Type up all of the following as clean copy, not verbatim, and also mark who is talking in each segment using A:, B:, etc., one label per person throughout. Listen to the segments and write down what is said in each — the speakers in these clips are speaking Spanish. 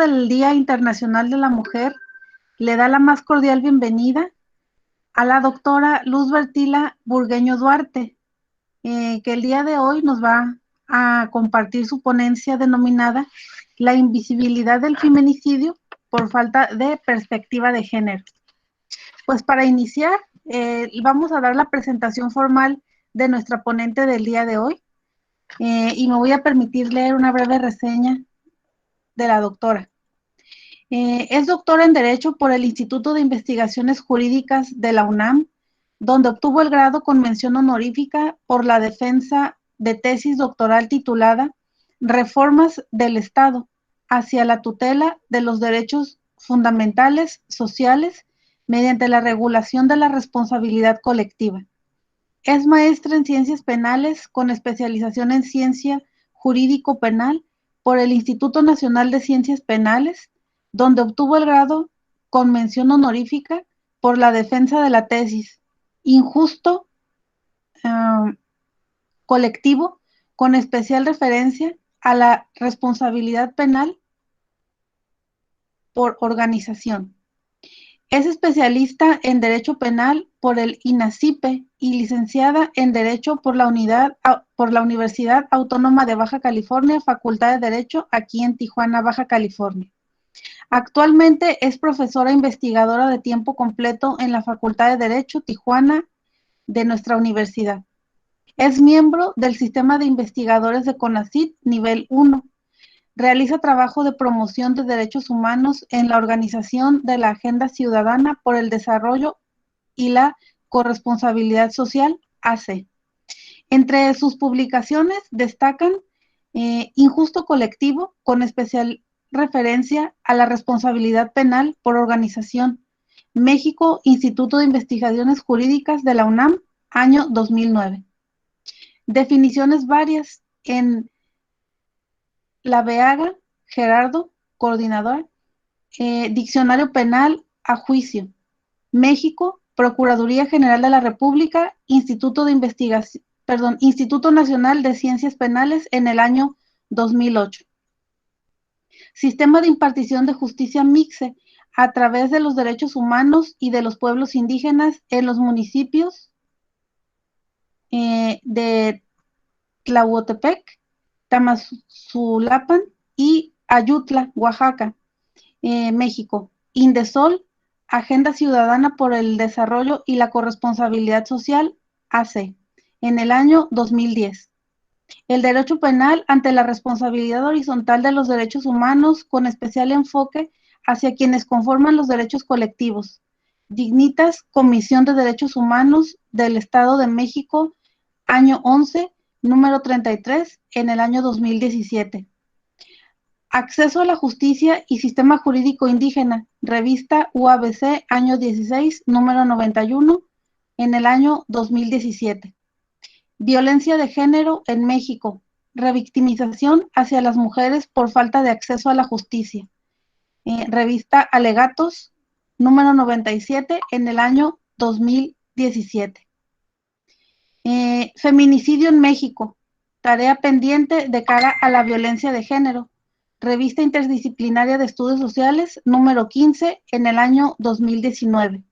A: del Día Internacional de la Mujer, le da la más cordial bienvenida a la doctora Luz Bertila Burgueño Duarte, que el día de hoy nos va a compartir su ponencia denominada La invisibilidad del feminicidio por falta de perspectiva de género. Pues para iniciar, vamos a dar la presentación formal de nuestra ponente del día de hoy, y me voy a permitir leer una breve reseña de la doctora. Es doctora en Derecho por el Instituto de Investigaciones Jurídicas de la UNAM, donde obtuvo el grado con mención honorífica por la defensa de tesis doctoral titulada Reformas del Estado hacia la tutela de los derechos fundamentales sociales mediante la regulación de la responsabilidad colectiva. Es maestra en Ciencias Penales con especialización en Ciencia Jurídico Penal por el Instituto Nacional de Ciencias Penales, donde obtuvo el grado con mención honorífica por la defensa de la tesis Injusto colectivo, con especial referencia a la responsabilidad penal por organización. Es especialista en Derecho Penal por el INACIPE y licenciada en Derecho por la Universidad Autónoma de Baja California, Facultad de Derecho, aquí en Tijuana, Baja California. Actualmente es profesora investigadora de tiempo completo en la Facultad de Derecho, Tijuana, de nuestra universidad. Es miembro del Sistema de Investigadores de CONACYT Nivel 1. Realiza trabajo de promoción de derechos humanos en la Organización de la Agenda Ciudadana por el Desarrollo y la Corresponsabilidad Social, AC. Entre sus publicaciones destacan Injusto Colectivo, con especial referencia a la responsabilidad penal por organización, México, Instituto de Investigaciones Jurídicas de la UNAM, año 2009. Definiciones varias en La Veaga, Gerardo, coordinador, Diccionario Penal a Juicio, México, Procuraduría General de la República, Instituto Nacional de Ciencias Penales en el año 2008. Sistema de impartición de justicia MIXE a través de los derechos humanos y de los pueblos indígenas en los municipios de Tlahuotepec, Tamazulapan y Ayutla, Oaxaca, México. Indesol, Agenda Ciudadana por el Desarrollo y la Corresponsabilidad Social, AC, en el año 2010. El derecho penal ante la responsabilidad horizontal de los derechos humanos, con especial enfoque hacia quienes conforman los derechos colectivos. Dignitas, Comisión de Derechos Humanos del Estado de México, año 11, número 33, en el año 2017. Acceso a la Justicia y Sistema Jurídico Indígena, revista UABC, año 16, número 91, en el año 2017. Violencia de género en México, revictimización hacia las mujeres por falta de acceso a la justicia. Revista Alegatos, número 97, en el año 2017. Feminicidio en México, tarea pendiente de cara a la violencia de género. Revista Interdisciplinaria de Estudios Sociales, número 15, en el año 2019.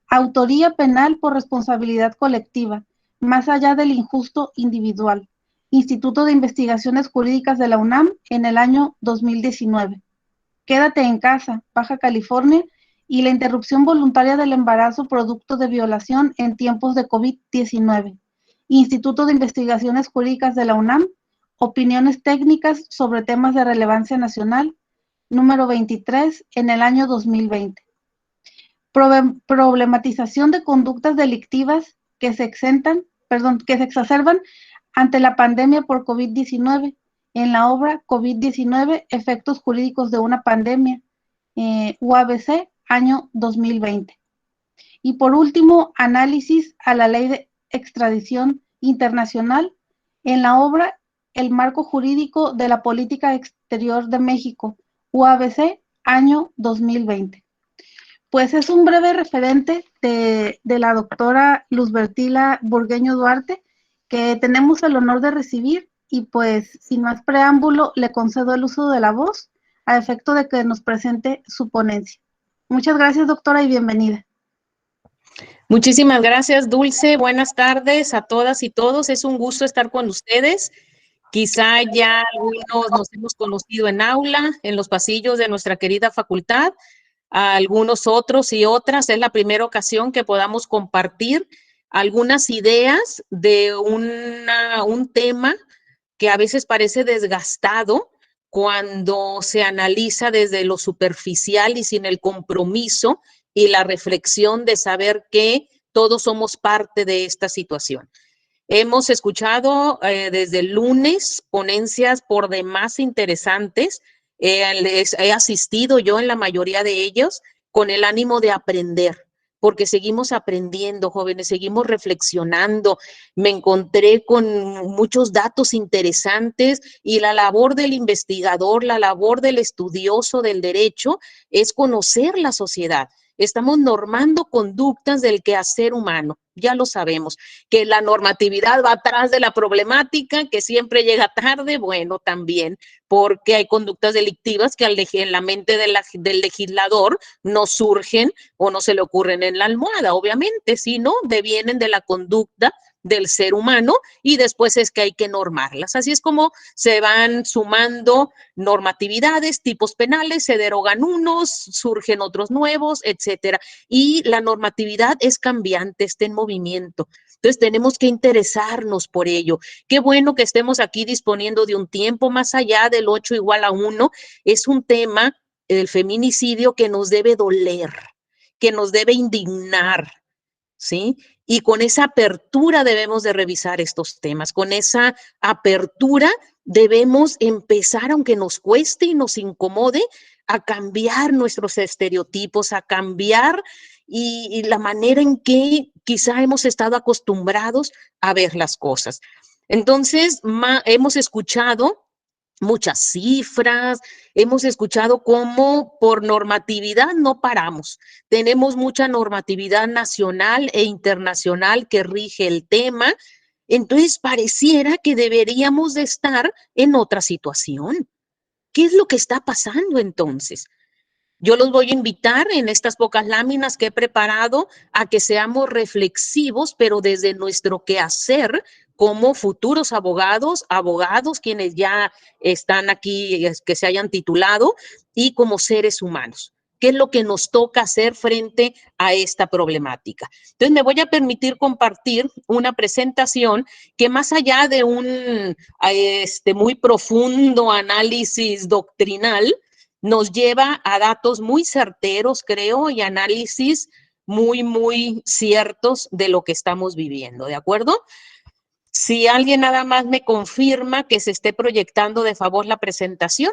A: Autoría penal por responsabilidad colectiva, más allá del injusto individual. Instituto de Investigaciones Jurídicas de la UNAM, en el año 2019. Quédate en casa, Baja California, y la interrupción voluntaria del embarazo producto de violación en tiempos de COVID-19. Instituto de Investigaciones Jurídicas de la UNAM, opiniones técnicas sobre temas de relevancia nacional, número 23, en el año 2020. Problematización de conductas delictivas que se exacerban ante la pandemia por COVID-19, en la obra COVID-19, Efectos Jurídicos de una Pandemia, UABC, año 2020. Y por último, análisis a la ley de extradición internacional, en la obra El marco jurídico de la política exterior de México, UABC, año 2020. Pues es un breve referente de la doctora Luz Bertila Burgueño Duarte, que tenemos el honor de recibir, y pues sin más preámbulo le concedo el uso de la voz a efecto de que nos presente su ponencia. Muchas gracias, doctora, y bienvenida.
B: Muchísimas gracias, Dulce. Buenas tardes a todas y todos. Es un gusto estar con ustedes. Quizá ya algunos nos hemos conocido en aula, en los pasillos de nuestra querida facultad. A algunos otros y otras es la primera ocasión que podamos compartir algunas ideas de un tema que a veces parece desgastado cuando se analiza desde lo superficial y sin el compromiso y la reflexión de saber que todos somos parte de esta situación. Hemos escuchado desde el lunes ponencias por demás interesantes. He asistido yo en la mayoría de ellos con el ánimo de aprender, porque seguimos aprendiendo, jóvenes, seguimos reflexionando. Me encontré con muchos datos interesantes y la labor del investigador, la labor del estudioso del derecho es conocer la sociedad. Estamos normando conductas del quehacer humano, ya lo sabemos, que la normatividad va atrás de la problemática, que siempre llega tarde, bueno, también, porque hay conductas delictivas que en la mente del legislador no surgen o no se le ocurren en la almohada, obviamente, sino devienen de la conducta del ser humano y después es que hay que normarlas. Así es como se van sumando normatividades, tipos penales, se derogan unos, surgen otros nuevos, etcétera. Y la normatividad es cambiante, está en movimiento. Entonces tenemos que interesarnos por ello. Qué bueno que estemos aquí disponiendo de un tiempo más allá del 8 igual a 1. Es un tema, el feminicidio, que nos debe doler, que nos debe indignar, ¿sí? Y con esa apertura debemos de revisar estos temas, con esa apertura debemos empezar, aunque nos cueste y nos incomode, a cambiar nuestros estereotipos, a cambiar y la manera en que quizá hemos estado acostumbrados a ver las cosas. Entonces, hemos escuchado muchas cifras, hemos escuchado cómo por normatividad no paramos. Tenemos mucha normatividad nacional e internacional que rige el tema. Entonces, pareciera que deberíamos de estar en otra situación. ¿Qué es lo que está pasando entonces? Yo los voy a invitar en estas pocas láminas que he preparado a que seamos reflexivos, pero desde nuestro quehacer como futuros abogados, abogados quienes ya están aquí, que se hayan titulado, y como seres humanos. ¿Qué es lo que nos toca hacer frente a esta problemática? Entonces, me voy a permitir compartir una presentación que más allá de un muy profundo análisis doctrinal, nos lleva a datos muy certeros, creo, y análisis muy ciertos de lo que estamos viviendo, ¿de acuerdo? Si alguien nada más me confirma que se esté proyectando de favor la presentación.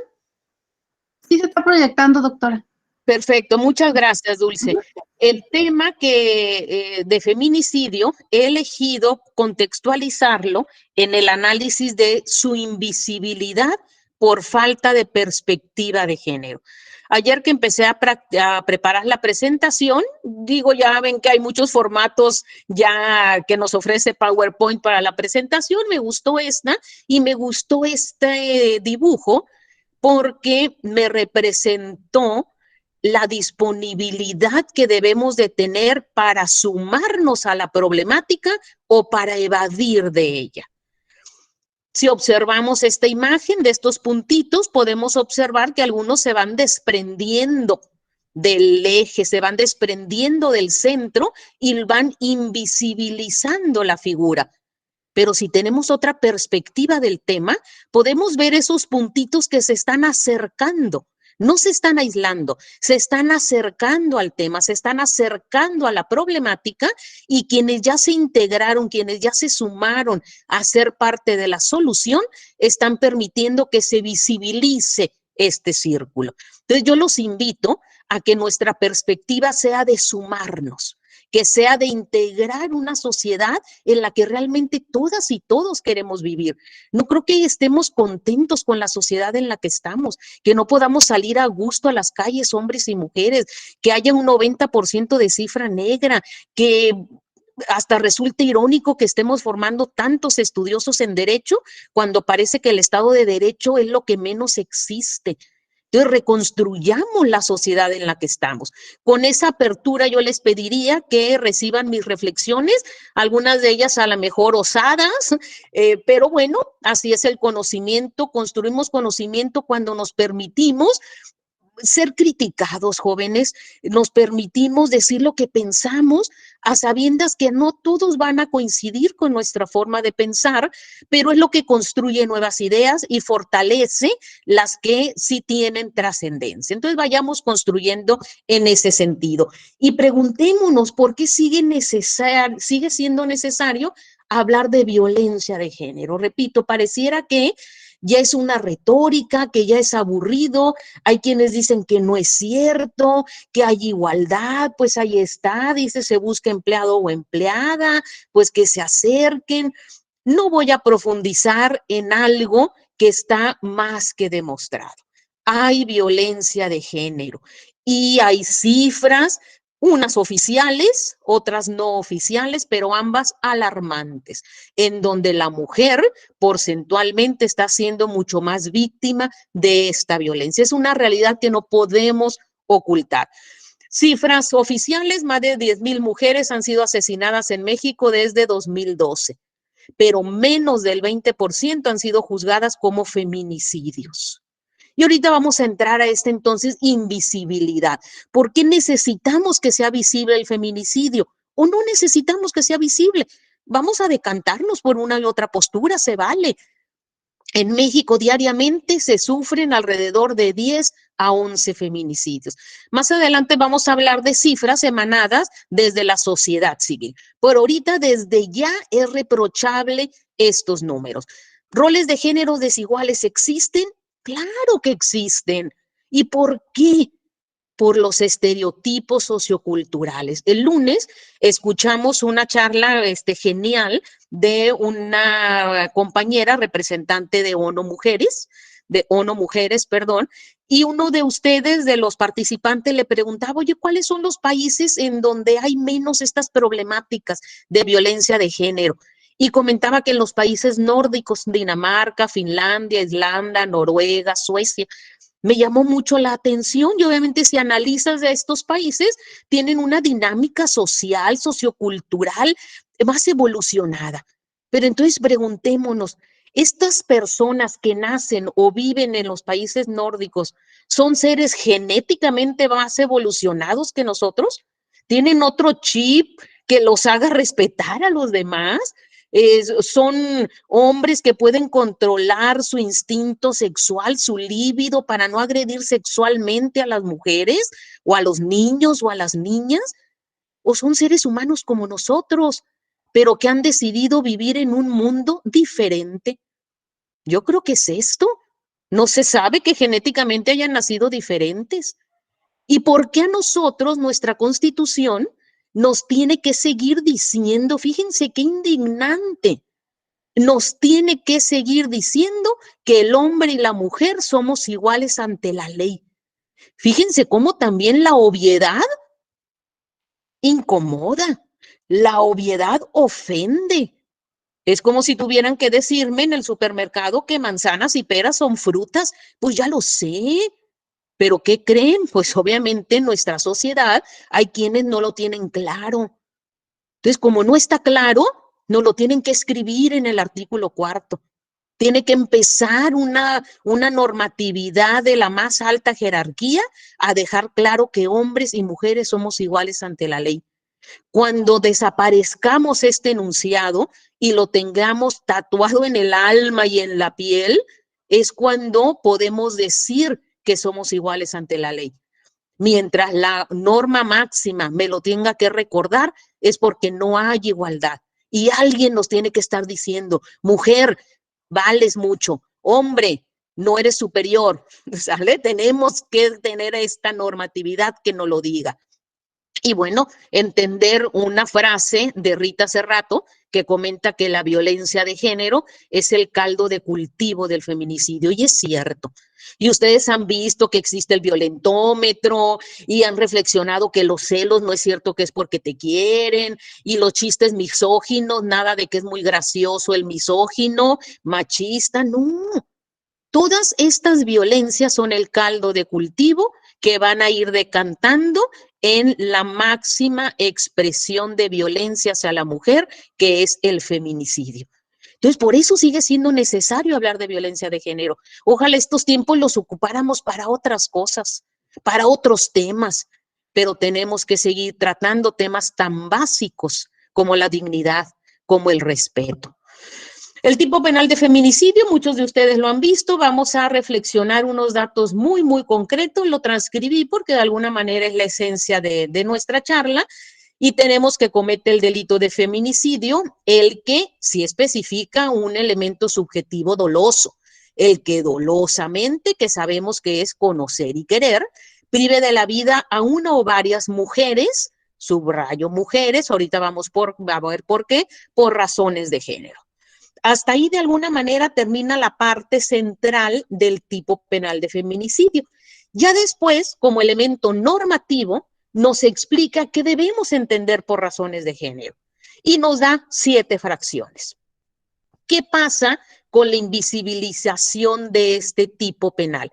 A: Sí, se está proyectando, doctora.
B: Perfecto, muchas gracias, Dulce. El tema de feminicidio he elegido contextualizarlo en el análisis de su invisibilidad por falta de perspectiva de género. Ayer que empecé a preparar la presentación, digo, ya ven que hay muchos formatos ya que nos ofrece PowerPoint para la presentación, me gustó esta y me gustó este dibujo porque me representó la disponibilidad que debemos de tener para sumarnos a la problemática o para evadir de ella. Si observamos esta imagen de estos puntitos, podemos observar que algunos se van desprendiendo del eje, se van desprendiendo del centro y van invisibilizando la figura. Pero si tenemos otra perspectiva del tema, podemos ver esos puntitos que se están acercando. No se están aislando, se están acercando al tema, se están acercando a la problemática y quienes ya se integraron, quienes ya se sumaron a ser parte de la solución, están permitiendo que se visibilice este círculo. Entonces yo los invito a que nuestra perspectiva sea de sumarnos, que sea de integrar una sociedad en la que realmente todas y todos queremos vivir. No creo que estemos contentos con la sociedad en la que estamos, que no podamos salir a gusto a las calles, hombres y mujeres, que haya un 90% de cifra negra, que hasta resulta irónico que estemos formando tantos estudiosos en derecho cuando parece que el Estado de Derecho es lo que menos existe. Entonces, reconstruyamos la sociedad en la que estamos. Con esa apertura yo les pediría que reciban mis reflexiones, algunas de ellas a lo mejor osadas, pero bueno, así es el conocimiento. Construimos conocimiento cuando nos permitimos ser criticados, jóvenes, nos permitimos decir lo que pensamos a sabiendas que no todos van a coincidir con nuestra forma de pensar, pero es lo que construye nuevas ideas y fortalece las que sí tienen trascendencia. Entonces vayamos construyendo en ese sentido y preguntémonos por qué sigue siendo necesario hablar de violencia de género. Repito, pareciera que ya es una retórica, que ya es aburrido. Hay quienes dicen que no es cierto, que hay igualdad, pues ahí está, dice, se busca empleado o empleada, pues que se acerquen. No voy a profundizar en algo que está más que demostrado. Hay violencia de género y hay cifras, unas oficiales, otras no oficiales, pero ambas alarmantes, en donde la mujer porcentualmente está siendo mucho más víctima de esta violencia. Es una realidad que no podemos ocultar. Cifras oficiales, más de 10,000 mujeres han sido asesinadas en México desde 2012, pero menos del 20% han sido juzgadas como feminicidios. Y ahorita vamos a entrar a entonces invisibilidad. ¿Por qué necesitamos que sea visible el feminicidio? ¿O no necesitamos que sea visible? Vamos a decantarnos por una y otra postura, se vale. En México diariamente se sufren alrededor de 10 a 11 feminicidios. Más adelante vamos a hablar de cifras emanadas desde la sociedad civil. Por ahorita, desde ya es reprochable estos números. ¿Roles de género desiguales existen? Claro que existen. ¿Y por qué? Por los estereotipos socioculturales. El lunes escuchamos una charla genial de una compañera representante de ONU Mujeres, perdón, y uno de ustedes, de los participantes, le preguntaba, oye, ¿cuáles son los países en donde hay menos estas problemáticas de violencia de género? Y comentaba que en los países nórdicos, Dinamarca, Finlandia, Islanda, Noruega, Suecia, me llamó mucho la atención y obviamente si analizas a estos países, tienen una dinámica social, sociocultural más evolucionada. Pero entonces preguntémonos, ¿estas personas que nacen o viven en los países nórdicos son seres genéticamente más evolucionados que nosotros? ¿Tienen otro chip que los haga respetar a los demás? Son hombres que pueden controlar su instinto sexual, su líbido, para no agredir sexualmente a las mujeres o a los niños o a las niñas, o son seres humanos como nosotros, pero que han decidido vivir en un mundo diferente. Yo creo que es esto. No se sabe que genéticamente hayan nacido diferentes. ¿Y por qué a nosotros nuestra Constitución nos tiene que seguir diciendo, fíjense qué indignante, nos tiene que seguir diciendo que el hombre y la mujer somos iguales ante la ley? Fíjense cómo también la obviedad incomoda, la obviedad ofende. Es como si tuvieran que decirme en el supermercado que manzanas y peras son frutas. Pues ya lo sé. ¿Pero qué creen? Pues obviamente en nuestra sociedad hay quienes no lo tienen claro. Entonces, como no está claro, no lo tienen que escribir en el artículo 4. Tiene que empezar una normatividad de la más alta jerarquía a dejar claro que hombres y mujeres somos iguales ante la ley. Cuando desaparezcamos este enunciado y lo tengamos tatuado en el alma y en la piel, es cuando podemos decir que somos iguales ante la ley. Mientras la norma máxima me lo tenga que recordar, es porque no hay igualdad. Y alguien nos tiene que estar diciendo, mujer, vales mucho, hombre, no eres superior, ¿sale? Tenemos que tener esta normatividad que nos lo diga. Y bueno, entender una frase de Rita Serrato que comenta que la violencia de género es el caldo de cultivo del feminicidio, y es cierto. Y ustedes han visto que existe el violentómetro y han reflexionado que los celos no es cierto que es porque te quieren, y los chistes misóginos, nada de que es muy gracioso el misógino, machista, no. Todas estas violencias son el caldo de cultivo que van a ir decantando en la máxima expresión de violencia hacia la mujer, que es el feminicidio. Entonces, por eso sigue siendo necesario hablar de violencia de género. Ojalá estos tiempos los ocupáramos para otras cosas, para otros temas, pero tenemos que seguir tratando temas tan básicos como la dignidad, como el respeto. El tipo penal de feminicidio, muchos de ustedes lo han visto, vamos a reflexionar unos datos muy concretos, lo transcribí porque de alguna manera es la esencia de nuestra charla, y tenemos que comete el delito de feminicidio, el que sí especifica un elemento subjetivo doloso, el que dolosamente, que sabemos que es conocer y querer, prive de la vida a una o varias mujeres, subrayo mujeres, ahorita vamos a ver por qué, por razones de género. Hasta ahí de alguna manera termina la parte central del tipo penal de feminicidio. Ya después, como elemento normativo, nos explica qué debemos entender por razones de género y nos da 7 fracciones. ¿Qué pasa con la invisibilización de este tipo penal?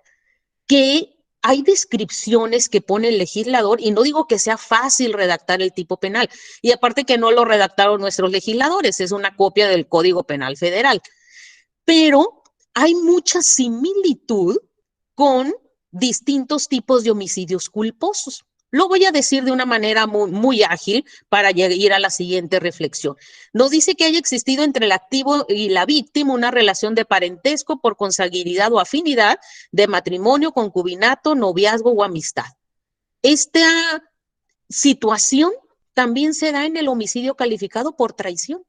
B: Que hay descripciones que pone el legislador, y no digo que sea fácil redactar el tipo penal, y aparte que no lo redactaron nuestros legisladores, es una copia del Código Penal Federal, pero hay mucha similitud con distintos tipos de homicidios culposos. Lo voy a decir de una manera muy ágil para ir a la siguiente reflexión. Nos dice que haya existido entre el activo y la víctima una relación de parentesco por consanguinidad o afinidad, de matrimonio, concubinato, noviazgo o amistad. Esta situación también se da en el homicidio calificado por traición,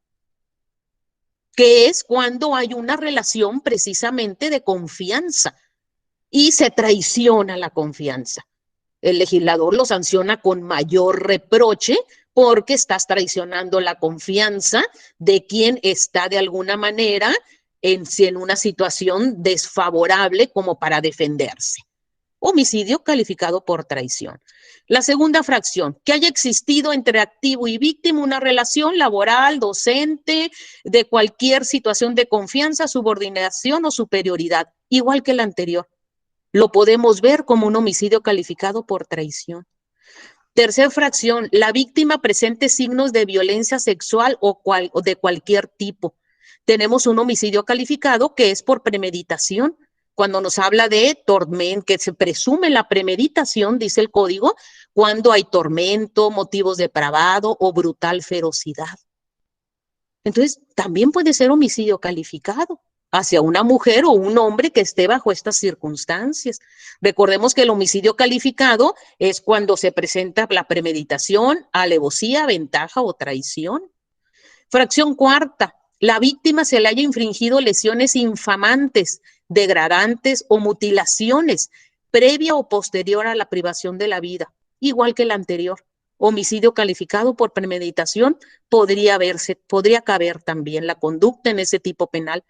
B: que es cuando hay una relación precisamente de confianza y se traiciona la confianza. El legislador lo sanciona con mayor reproche porque estás traicionando la confianza de quien está de alguna manera en una situación desfavorable como para defenderse. Homicidio calificado por traición. La segunda fracción, que haya existido entre activo y víctima una relación laboral, docente, de cualquier situación de confianza, subordinación o superioridad, igual que la anterior. Lo podemos ver como un homicidio calificado por traición. Tercer fracción, la víctima presente signos de violencia sexual o de cualquier tipo. Tenemos un homicidio calificado que es por premeditación. Cuando nos habla de tormento, que se presume la premeditación, dice el código, cuando hay tormento, motivos de depravado o brutal ferocidad. Entonces, también puede ser homicidio calificado hacia una mujer o un hombre que esté bajo estas circunstancias. Recordemos que el homicidio calificado es cuando se presenta la premeditación, alevosía, ventaja o traición. Fracción cuarta, la víctima se le haya infringido lesiones infamantes, degradantes o mutilaciones previa o posterior a la privación de la vida, igual que la anterior. Homicidio calificado por premeditación podría caber también la conducta en ese tipo penal.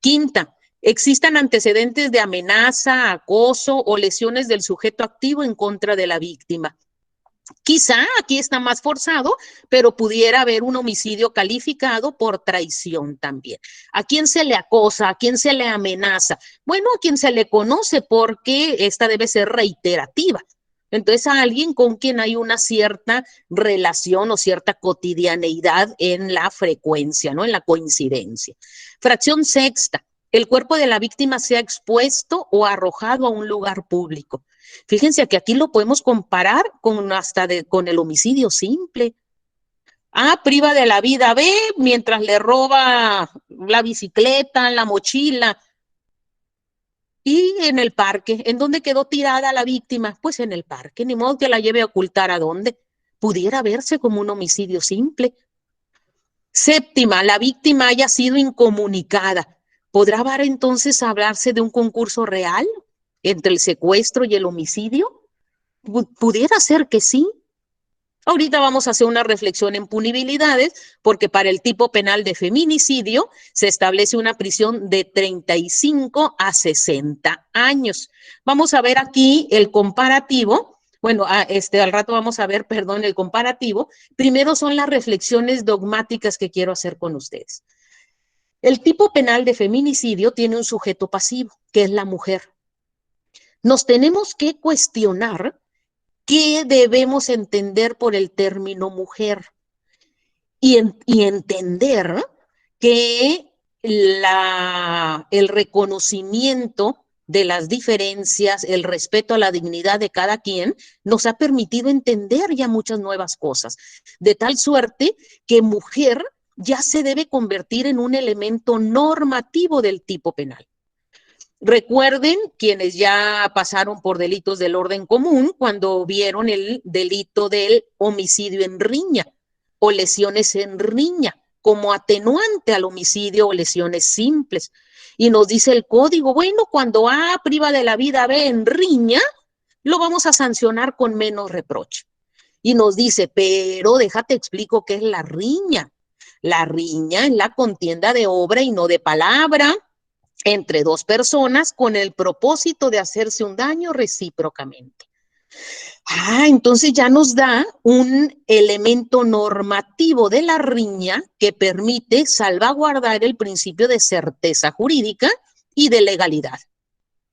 B: Quinta, existan antecedentes de amenaza, acoso o lesiones del sujeto activo en contra de la víctima. Quizá aquí está más forzado, pero pudiera haber un homicidio calificado por traición también. ¿A quién se le acosa? ¿A quién se le amenaza? Bueno, a quien se le conoce, porque esta debe ser reiterativa. Entonces, a alguien con quien hay una cierta relación o cierta cotidianeidad en la frecuencia, ¿no? En la coincidencia. Fracción sexta, el cuerpo de la víctima sea expuesto o arrojado a un lugar público. Fíjense que aquí lo podemos comparar con el homicidio simple. Priva de la vida B mientras le roba la bicicleta, la mochila. Y en el parque, ¿en dónde quedó tirada la víctima? Pues en el parque, ni modo que la lleve a ocultar a dónde. Pudiera verse como un homicidio simple. Séptima, la víctima haya sido incomunicada. ¿Podrá entonces hablarse de un concurso real entre el secuestro y el homicidio? Pudiera ser que sí. Ahorita vamos a hacer una reflexión en punibilidades, porque para el tipo penal de feminicidio se establece una prisión de 35 a 60 años. Vamos a ver aquí el comparativo. Bueno, al rato vamos a ver, el comparativo. Primero son las reflexiones dogmáticas que quiero hacer con ustedes. El tipo penal de feminicidio tiene un sujeto pasivo, que es la mujer. Nos tenemos que cuestionar qué debemos entender por el término mujer y entender que el reconocimiento de las diferencias, el respeto a la dignidad de cada quien, nos ha permitido entender ya muchas nuevas cosas, de tal suerte que mujer ya se debe convertir en un elemento normativo del tipo penal. Recuerden quienes ya pasaron por delitos del orden común cuando vieron el delito del homicidio en riña o lesiones en riña como atenuante al homicidio o lesiones simples. Y nos dice el código, bueno, cuando A priva de la vida B en riña, lo vamos a sancionar con menos reproche. Y nos dice, pero déjate explico qué es la riña. La riña es la contienda de obra y no de palabra entre dos personas con el propósito de hacerse un daño recíprocamente. Entonces ya nos da un elemento normativo de la riña que permite salvaguardar el principio de certeza jurídica y de legalidad.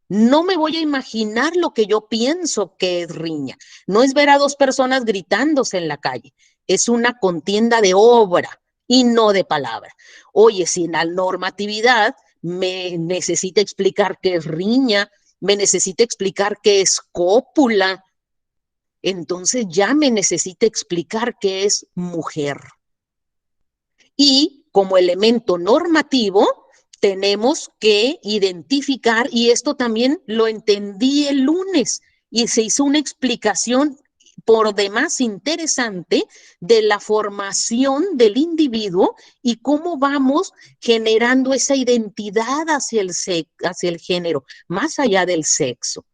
B: No me voy a imaginar lo que yo pienso que es riña. No es ver a dos personas gritándose en la calle. Es una contienda de obra y no de palabra. Oye, si la normatividad me necesita explicar qué es riña, me necesita explicar qué es cópula, entonces ya me necesita explicar qué es mujer. Y como elemento normativo, tenemos que identificar, y esto también lo entendí el lunes, y se hizo una explicación por demás interesante de la formación del individuo y cómo vamos generando esa identidad hacia el género, más allá del sexo.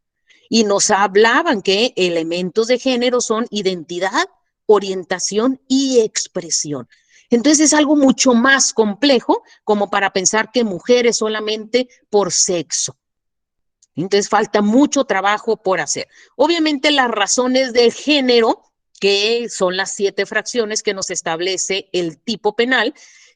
B: Y nos hablaban que elementos de género son identidad, orientación y expresión. Entonces es algo mucho más complejo como para pensar que mujeres solamente por sexo. Entonces falta mucho trabajo por hacer. Obviamente las razones de género, que son las 7 fracciones que nos establece el tipo penal,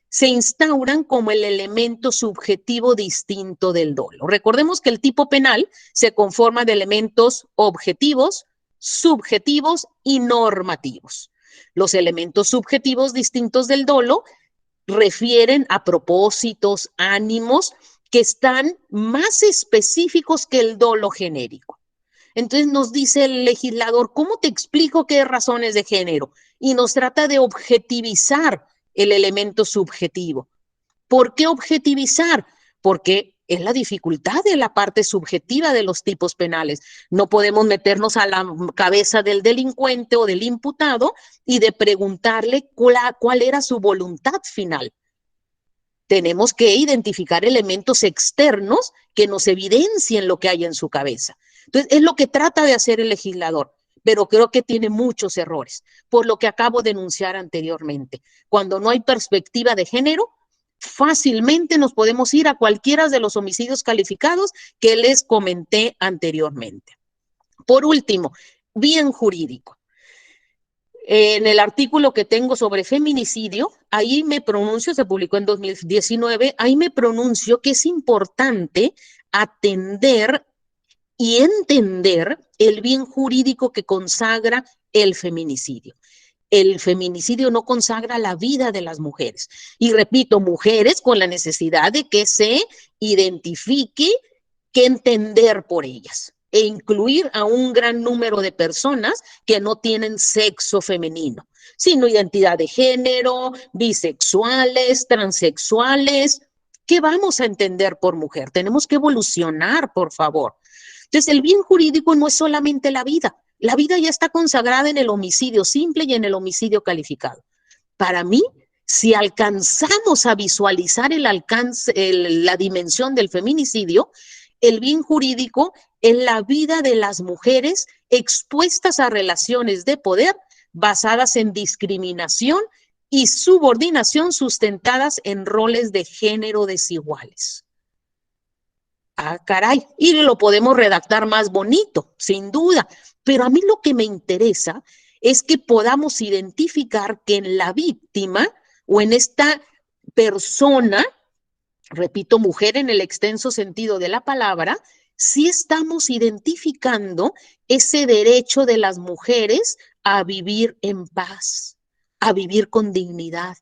B: se instauran como el elemento subjetivo distinto del dolo. Recordemos que el tipo penal se conforma de elementos objetivos, subjetivos y normativos. Los elementos subjetivos distintos del dolo refieren a propósitos, ánimos que están más específicos que el dolo genérico. Entonces nos dice el legislador, ¿cómo te explico qué razones de género? Y nos trata de objetivizar el elemento subjetivo. ¿Por qué objetivizar? Porque es la dificultad de la parte subjetiva de los tipos penales. No podemos meternos a la cabeza del delincuente o del imputado y de preguntarle cuál era su voluntad final. Tenemos que identificar elementos externos que nos evidencien lo que hay en su cabeza. Entonces, es lo que trata de hacer el legislador, pero creo que tiene muchos errores, por lo que acabo de enunciar anteriormente. Cuando no hay perspectiva de género, fácilmente nos podemos ir a cualquiera de los homicidios calificados que les comenté anteriormente. Por último, bien jurídico. En el artículo que tengo sobre feminicidio, ahí me pronuncio, se publicó en 2019, ahí me pronuncio que es importante atender y entender el bien jurídico que consagra el feminicidio. El feminicidio no consagra la vida de las mujeres. Y repito, mujeres con la necesidad de que se identifique qué entender por ellas e incluir a un gran número de personas que no tienen sexo femenino, sino identidad de género, bisexuales, transexuales. ¿Qué vamos a entender por mujer? Tenemos que evolucionar, por favor. Entonces, el bien jurídico no es solamente la vida. La vida ya está consagrada en el homicidio simple y en el homicidio calificado. Para mí, si alcanzamos a visualizar la dimensión del feminicidio, el bien jurídico es la vida de las mujeres expuestas a relaciones de poder basadas en discriminación y subordinación sustentadas en roles de género desiguales. Caray, y lo podemos redactar más bonito, sin duda, pero a mí lo que me interesa es que podamos identificar que en la víctima o en esta persona repito, mujer en el extenso sentido de la palabra, sí estamos identificando ese derecho de las mujeres a vivir en paz, a vivir con dignidad.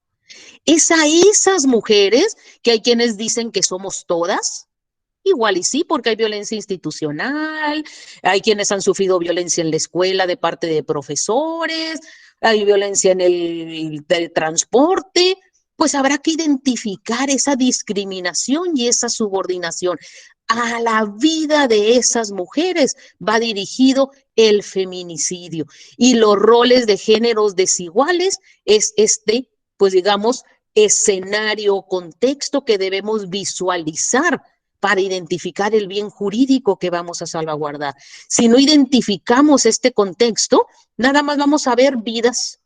B: Es a esas mujeres que hay quienes dicen que somos todas. Igual y sí, porque hay violencia institucional, hay quienes han sufrido violencia en la escuela de parte de profesores, hay violencia en el transporte, pues habrá que identificar esa discriminación y esa subordinación. A la vida de esas mujeres va dirigido el feminicidio y los roles de géneros desiguales es este, pues digamos, escenario, contexto que debemos visualizar para identificar el bien jurídico que vamos a salvaguardar. Si no identificamos este contexto, nada más vamos a ver vidas,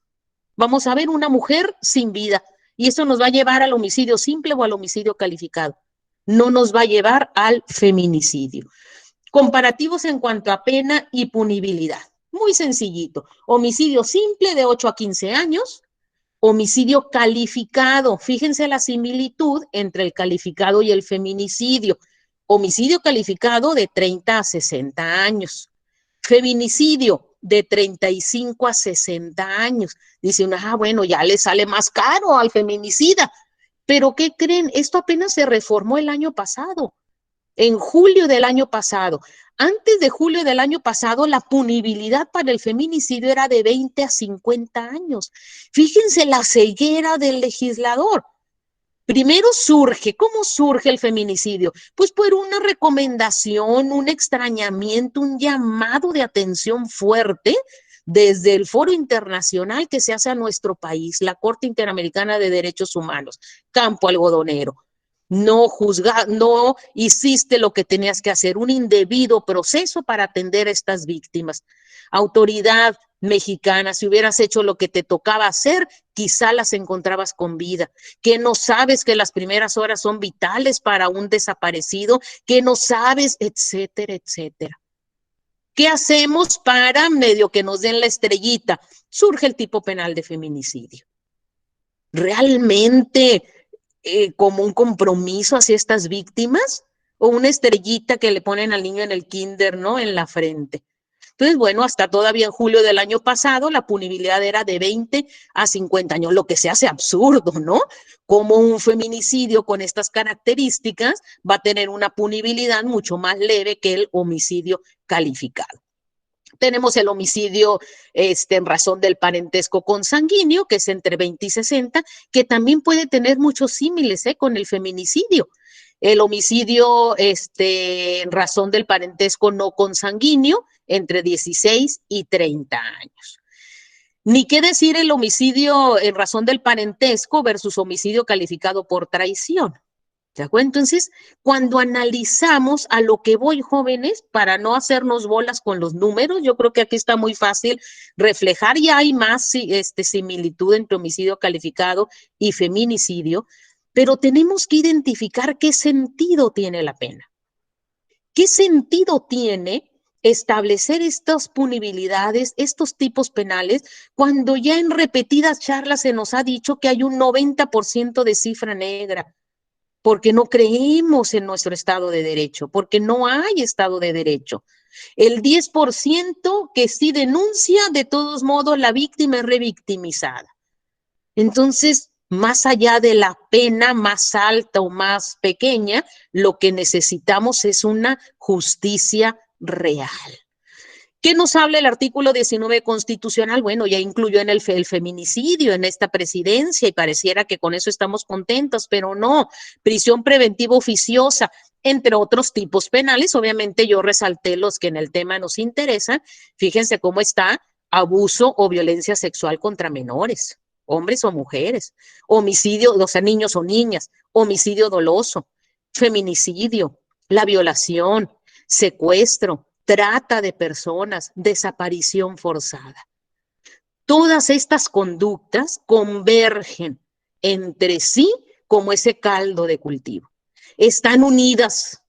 B: vamos a ver una mujer sin vida y eso nos va a llevar al homicidio simple o al homicidio calificado. No nos va a llevar al feminicidio. Comparativos en cuanto a pena y punibilidad. Muy sencillito. Homicidio simple de 8 a 15 años, homicidio calificado. Fíjense la similitud entre el calificado y el feminicidio. Homicidio calificado de 30 a 60 años. Feminicidio de 35 a 60 años. Dice uno, bueno, ya le sale más caro al feminicida. Pero ¿qué creen? Esto apenas se reformó el año pasado, en julio del año pasado. Antes de julio del año pasado, la punibilidad para el feminicidio era de 20 a 50 años. Fíjense la ceguera del legislador. Primero surge, ¿cómo surge el feminicidio? Pues por una recomendación, un extrañamiento, un llamado de atención fuerte desde el foro internacional que se hace a nuestro país, la Corte Interamericana de Derechos Humanos, Campo Algodonero. No hiciste lo que tenías que hacer, un indebido proceso para atender a estas víctimas. Autoridad mexicana, si hubieras hecho lo que te tocaba hacer, quizá las encontrabas con vida. Que no sabes que las primeras horas son vitales para un desaparecido, que no sabes, etcétera, etcétera. ¿Qué hacemos para medio que nos den la estrellita? Surge el tipo penal de feminicidio. ¿Realmente como un compromiso hacia estas víctimas? ¿O una estrellita que le ponen al niño en el kinder, ¿no? En la frente. Entonces, bueno, hasta todavía en julio del año pasado la punibilidad era de 20 a 50 años, lo que se hace absurdo, ¿no? Como un feminicidio con estas características va a tener una punibilidad mucho más leve que el homicidio calificado. Tenemos el homicidio en razón del parentesco consanguíneo, que es entre 20 y 60, que también puede tener muchos símiles con el feminicidio. El homicidio en razón del parentesco no consanguíneo, entre 16 y 30 años. Ni qué decir el homicidio en razón del parentesco versus homicidio calificado por traición. ¿De acuerdo? Entonces, cuando analizamos a lo que voy, jóvenes, para no hacernos bolas con los números, yo creo que aquí está muy fácil reflejar, y hay más similitud entre homicidio calificado y feminicidio, pero tenemos que identificar qué sentido tiene la pena. ¿Qué sentido tiene establecer estas punibilidades, estos tipos penales, cuando ya en repetidas charlas se nos ha dicho que hay un 90% de cifra negra? Porque no creemos en nuestro Estado de Derecho, porque no hay Estado de Derecho. El 10% que sí denuncia, de todos modos, la víctima es revictimizada. Entonces, más allá de la pena más alta o más pequeña, lo que necesitamos es una justicia real. ¿Qué nos habla el artículo 19 constitucional? Bueno, ya incluyó en el feminicidio en esta presidencia y pareciera que con eso estamos contentos, pero no. Prisión preventiva oficiosa, entre otros tipos penales. Obviamente yo resalté los que en el tema nos interesan. Fíjense cómo está: abuso o violencia sexual contra menores, hombres o mujeres, homicidio, o sea, niños o niñas, homicidio doloso, feminicidio, la violación, secuestro, trata de personas, desaparición forzada. Todas estas conductas convergen entre sí como ese caldo de cultivo. Están unidas.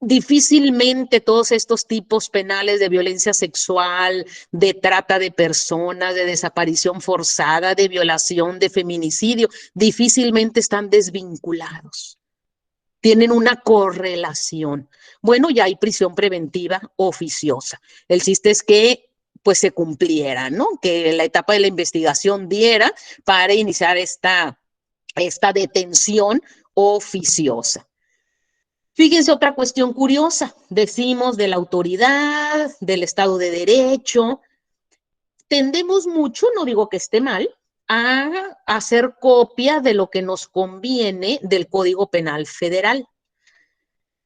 B: difícilmente todos estos tipos penales de violencia sexual, de trata de personas, de desaparición forzada, de violación, de feminicidio, difícilmente están desvinculados. Tienen una correlación. Bueno, ya hay prisión preventiva oficiosa. El chiste es que pues se cumpliera, ¿no? Que la etapa de la investigación diera para iniciar esta detención oficiosa. Fíjense otra cuestión curiosa, decimos de la autoridad, del Estado de Derecho, tendemos mucho, no digo que esté mal, a hacer copia de lo que nos conviene del Código Penal Federal.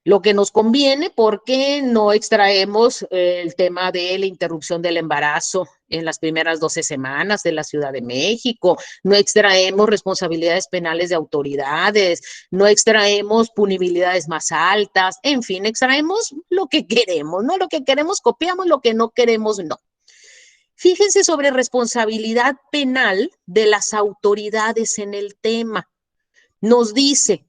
B: Lo que nos conviene porque no extraemos el tema de la interrupción del embarazo en las primeras 12 semanas de la Ciudad de México, no extraemos responsabilidades penales de autoridades, no extraemos punibilidades más altas, en fin, extraemos lo que queremos, ¿no? Lo que queremos copiamos, lo que no queremos no. Fíjense sobre responsabilidad penal de las autoridades en el tema. Nos dice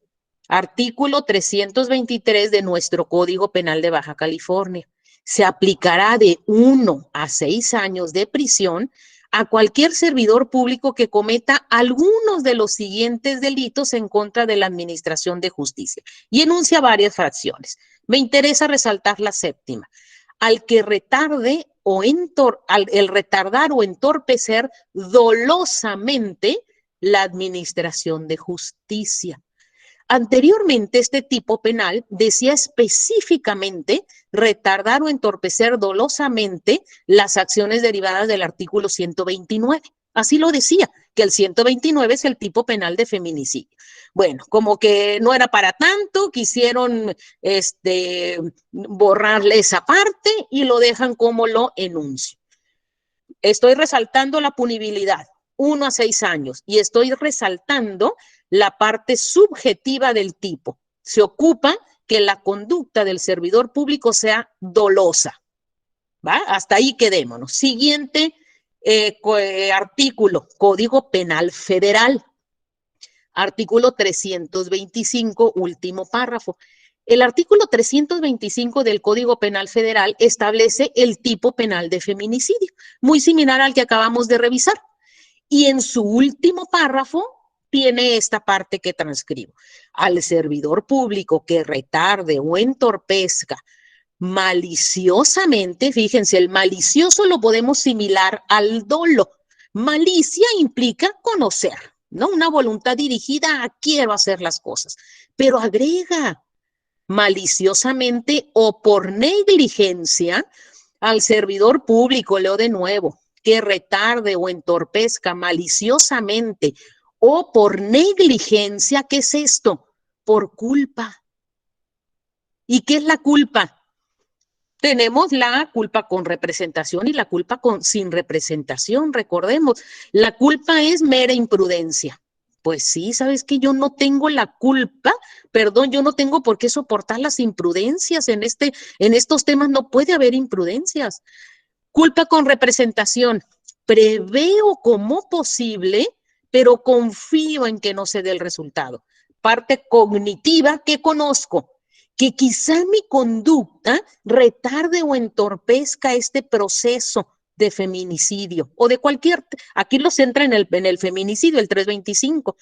B: artículo 323 de nuestro Código Penal de Baja California. Se aplicará de 1 a 6 años de prisión a cualquier servidor público que cometa algunos de los siguientes delitos en contra de la administración de justicia. Y enuncia varias fracciones. Me interesa resaltar la séptima. Al que retarde el retardar o entorpecer dolosamente la administración de justicia. Anteriormente, este tipo penal decía específicamente retardar o entorpecer dolosamente las acciones derivadas del artículo 129. Así lo decía, que el 129 es el tipo penal de feminicidio. Bueno, como que no era para tanto, quisieron borrarle esa parte y lo dejan como lo enuncio. Estoy resaltando la punibilidad, 1 a 6 años, y estoy resaltando la parte subjetiva del tipo. Se ocupa que la conducta del servidor público sea dolosa. ¿Va? Hasta ahí quedémonos. Siguiente artículo, Código Penal Federal. Artículo 325, último párrafo. El artículo 325 del Código Penal Federal establece el tipo penal de feminicidio, muy similar al que acabamos de revisar. Y en su último párrafo tiene esta parte que transcribo. Al servidor público que retarde o entorpezca maliciosamente, fíjense, el malicioso lo podemos similar al dolo. Malicia implica conocer, ¿no? Una voluntad dirigida a quiero hacer las cosas, pero agrega maliciosamente o por negligencia al servidor público, leo de nuevo, que retarde o entorpezca maliciosamente o por negligencia, ¿qué es esto? Por culpa. ¿Y qué es la culpa? Tenemos la culpa con representación y la culpa sin representación, recordemos. La culpa es mera imprudencia. Pues sí, ¿sabes qué? Yo no tengo la culpa, perdón, yo no tengo por qué soportar las imprudencias. En estos temas no puede haber imprudencias. Culpa con representación. Preveo como posible, pero confío en que no se dé el resultado. Parte cognitiva que conozco, que quizá mi conducta retarde o entorpezca este proceso de feminicidio o de cualquier, aquí lo centra en el feminicidio, el 325.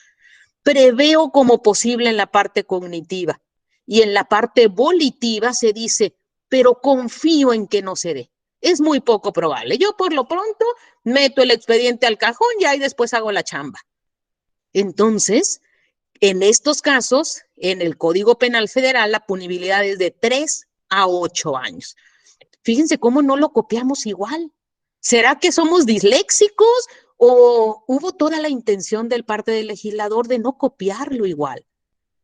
B: Preveo como posible en la parte cognitiva y en la parte volitiva se dice, pero confío en que no se dé. Es muy poco probable. Yo por lo pronto meto el expediente al cajón y ahí después hago la chamba. Entonces, en estos casos, en el Código Penal Federal, la punibilidad es de 3 a 8 años. Fíjense cómo no lo copiamos igual. ¿Será que somos disléxicos o hubo toda la intención del parte del legislador de no copiarlo igual?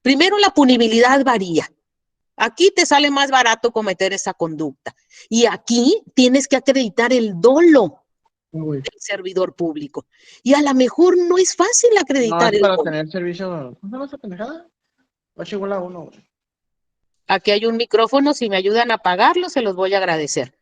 B: Primero, la punibilidad varía. Aquí te sale más barato cometer esa conducta. Y aquí tienes que acreditar el dolo del servidor público. Y a lo mejor no es fácil acreditar
C: el
B: dolo.
C: No, es para tener servicio. ¿Cómo se llama esa pendejada? 8 igual a 1.
B: Aquí hay un micrófono, si me ayudan a apagarlo, se los voy a agradecer.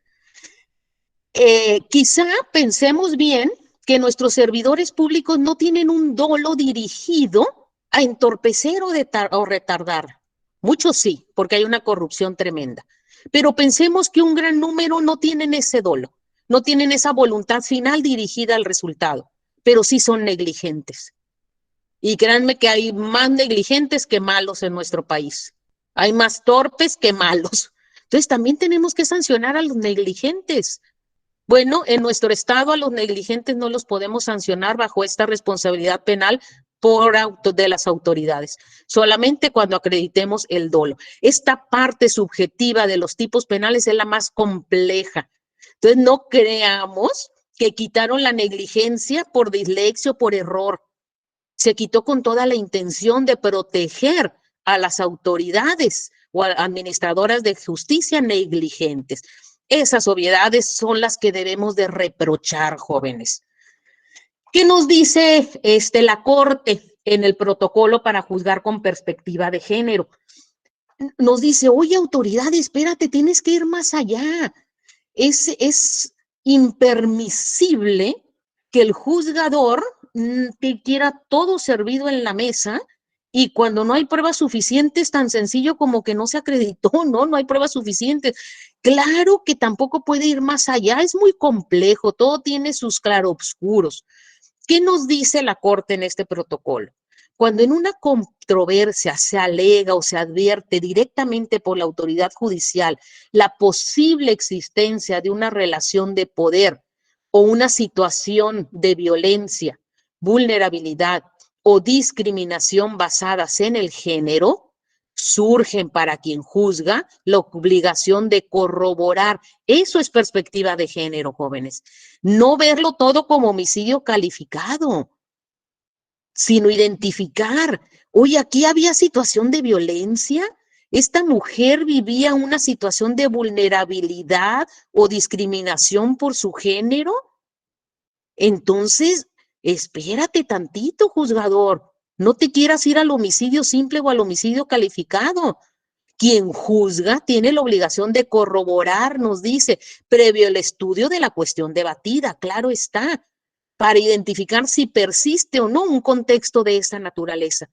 B: Quizá pensemos bien que nuestros servidores públicos no tienen un dolo dirigido a entorpecer o retardar. Muchos sí, porque hay una corrupción tremenda. Pero pensemos que un gran número no tienen ese dolo, no tienen esa voluntad final dirigida al resultado, pero sí son negligentes. Y créanme que hay más negligentes que malos en nuestro país. Hay más torpes que malos. Entonces también tenemos que sancionar a los negligentes. Bueno, en nuestro estado a los negligentes no los podemos sancionar bajo esta responsabilidad penal de las autoridades, solamente cuando acreditemos el dolo. Esta parte subjetiva de los tipos penales es la más compleja. Entonces no creamos que quitaron la negligencia por dislexia o por error. Se quitó con toda la intención de proteger a las autoridades o a administradoras de justicia negligentes. Esas obviedades son las que debemos de reprochar, jóvenes. ¿Qué nos dice la Corte en el protocolo para juzgar con perspectiva de género? Nos dice, oye, autoridad, espérate, tienes que ir más allá. Es impermisible que el juzgador te quiera todo servido en la mesa y cuando no hay pruebas suficientes, tan sencillo como que no se acreditó, no hay pruebas suficientes. Claro que tampoco puede ir más allá, es muy complejo, todo tiene sus claroscuros. ¿Qué nos dice la Corte en este protocolo? Cuando en una controversia se alega o se advierte directamente por la autoridad judicial la posible existencia de una relación de poder o una situación de violencia, vulnerabilidad o discriminación basadas en el género, surgen para quien juzga la obligación de corroborar. Eso es perspectiva de género, jóvenes. No verlo todo como homicidio calificado, sino identificar, oye, aquí había situación de violencia, esta mujer vivía una situación de vulnerabilidad o discriminación por su género. Entonces, espérate tantito, juzgador, no te quieras ir al homicidio simple o al homicidio calificado. Quien juzga tiene la obligación de corroborar, nos dice, previo el estudio de la cuestión debatida, claro está, para identificar si persiste o no un contexto de esta naturaleza.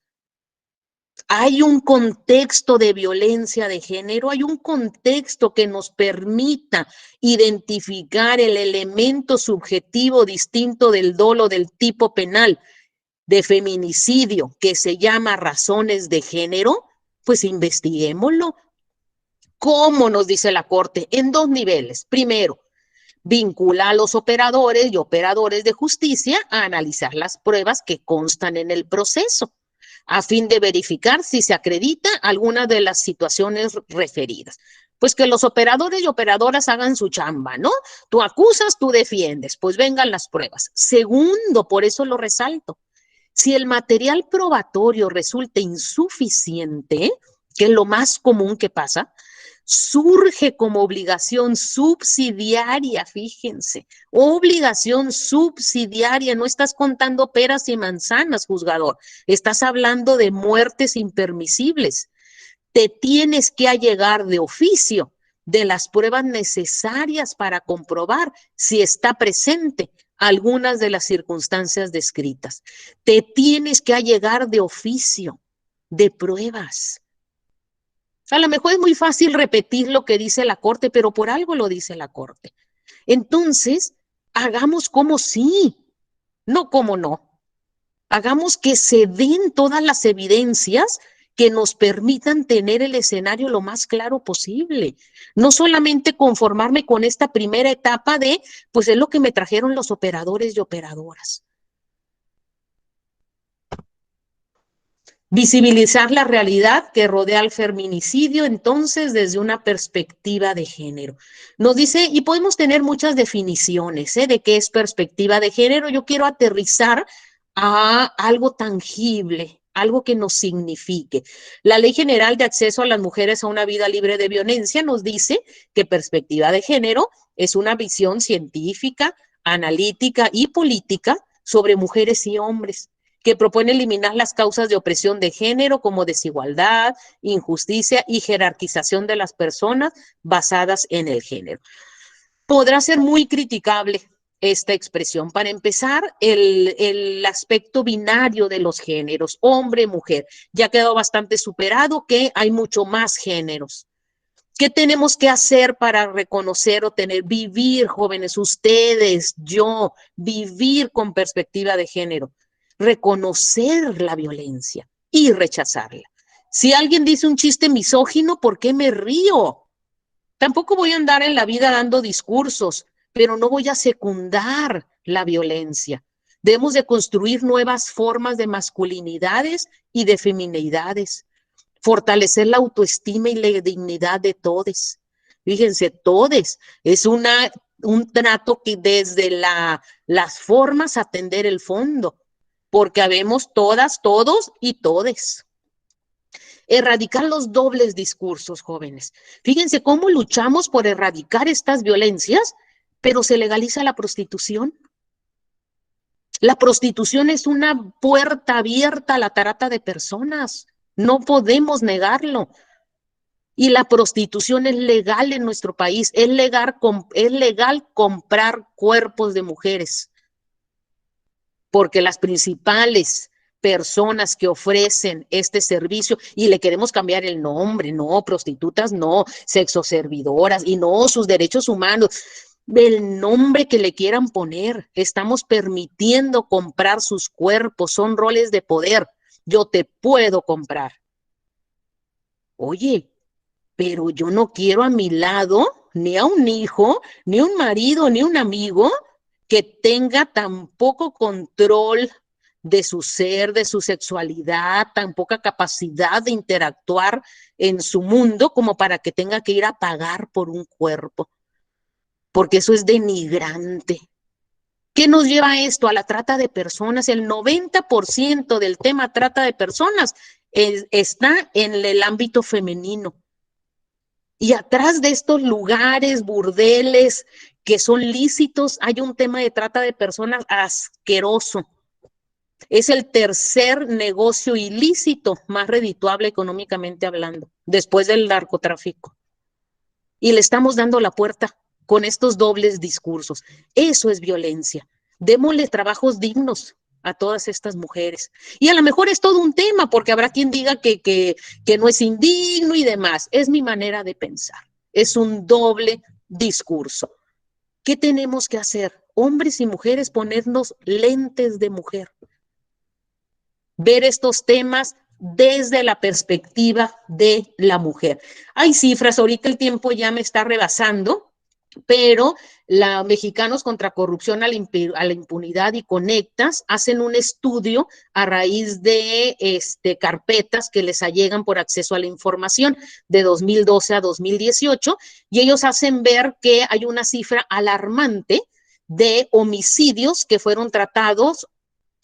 B: Hay un contexto de violencia de género, hay un contexto que nos permita identificar el elemento subjetivo distinto del dolo del tipo penal de feminicidio que se llama razones de género, pues investiguémoslo. ¿Cómo nos dice la Corte? En dos niveles. Primero, vincula a los operadores y operadores de justicia a analizar las pruebas que constan en el proceso, a fin de verificar si se acredita alguna de las situaciones referidas. Pues que los operadores y operadoras hagan su chamba, ¿no? Tú acusas, tú defiendes, pues vengan las pruebas. Segundo, por eso lo resalto, si el material probatorio resulta insuficiente, que es lo más común que pasa, surge como obligación subsidiaria, fíjense, obligación subsidiaria, no estás contando peras y manzanas, juzgador, estás hablando de muertes impermisibles. Te tienes que allegar de oficio de las pruebas necesarias para comprobar si está presente algunas de las circunstancias descritas. Te tienes que allegar de oficio de pruebas. A lo mejor es muy fácil repetir lo que dice la Corte, pero por algo lo dice la Corte. Entonces, hagamos como sí, no como no. Hagamos que se den todas las evidencias que nos permitan tener el escenario lo más claro posible. No solamente conformarme con esta primera etapa de, pues es lo que me trajeron los operadores y operadoras. Visibilizar la realidad que rodea al feminicidio, entonces, desde una perspectiva de género. Nos dice, y podemos tener muchas definiciones, de qué es perspectiva de género. Yo quiero aterrizar a algo tangible, algo que nos signifique. La Ley General de Acceso a las Mujeres a una Vida Libre de Violencia nos dice que perspectiva de género es una visión científica, analítica y política sobre mujeres y hombres, que propone eliminar las causas de opresión de género como desigualdad, injusticia y jerarquización de las personas basadas en el género. Podrá ser muy criticable esta expresión. Para empezar, el aspecto binario de los géneros, hombre, mujer, ya quedó bastante superado, que hay mucho más géneros. ¿Qué tenemos que hacer para reconocer o vivir, jóvenes, ustedes, yo, vivir con perspectiva de género? Reconocer la violencia y rechazarla. Si alguien dice un chiste misógino, ¿por qué me río? Tampoco voy a andar en la vida dando discursos, pero no voy a secundar la violencia. Debemos de construir nuevas formas de masculinidades y de feminidades. Fortalecer la autoestima y la dignidad de todos. Fíjense, todos. Es un trato que desde las formas atender el fondo, porque habemos todas, todos y todes. Erradicar los dobles discursos, jóvenes. Fíjense cómo luchamos por erradicar estas violencias, pero se legaliza la prostitución. La prostitución es una puerta abierta a la trata de personas. No podemos negarlo. Y la prostitución es legal en nuestro país. Es legal comprar cuerpos de mujeres. Porque las principales personas que ofrecen este servicio, y le queremos cambiar el nombre, no, prostitutas, no, sexoservidoras, y no, sus derechos humanos, el nombre que le quieran poner, estamos permitiendo comprar sus cuerpos, son roles de poder. Yo te puedo comprar. Oye, pero yo no quiero a mi lado ni a un hijo, ni un marido, ni un amigo que tenga tan poco control de su ser, de su sexualidad, tan poca capacidad de interactuar en su mundo como para que tenga que ir a pagar por un cuerpo, porque eso es denigrante. ¿Qué nos lleva a esto? A la trata de personas. El 90% del tema trata de personas está en el ámbito femenino. Y atrás de estos lugares, burdeles, que son lícitos, hay un tema de trata de personas asqueroso. Es el tercer negocio ilícito más redituable económicamente hablando, después del narcotráfico. Y le estamos dando la puerta con estos dobles discursos. Eso es violencia. Démosle trabajos dignos a todas estas mujeres. Y a lo mejor es todo un tema, porque habrá quien diga que no es indigno y demás. Es mi manera de pensar. Es un doble discurso. ¿Qué tenemos que hacer? Hombres y mujeres, ponernos lentes de mujer. Ver estos temas desde la perspectiva de la mujer. Hay cifras, ahorita el tiempo ya me está rebasando, pero la Mexicanos contra Corrupción a la Impunidad y Conectas hacen un estudio a raíz de carpetas que les allegan por acceso a la información de 2012 a 2018, y ellos hacen ver que hay una cifra alarmante de homicidios que fueron tratados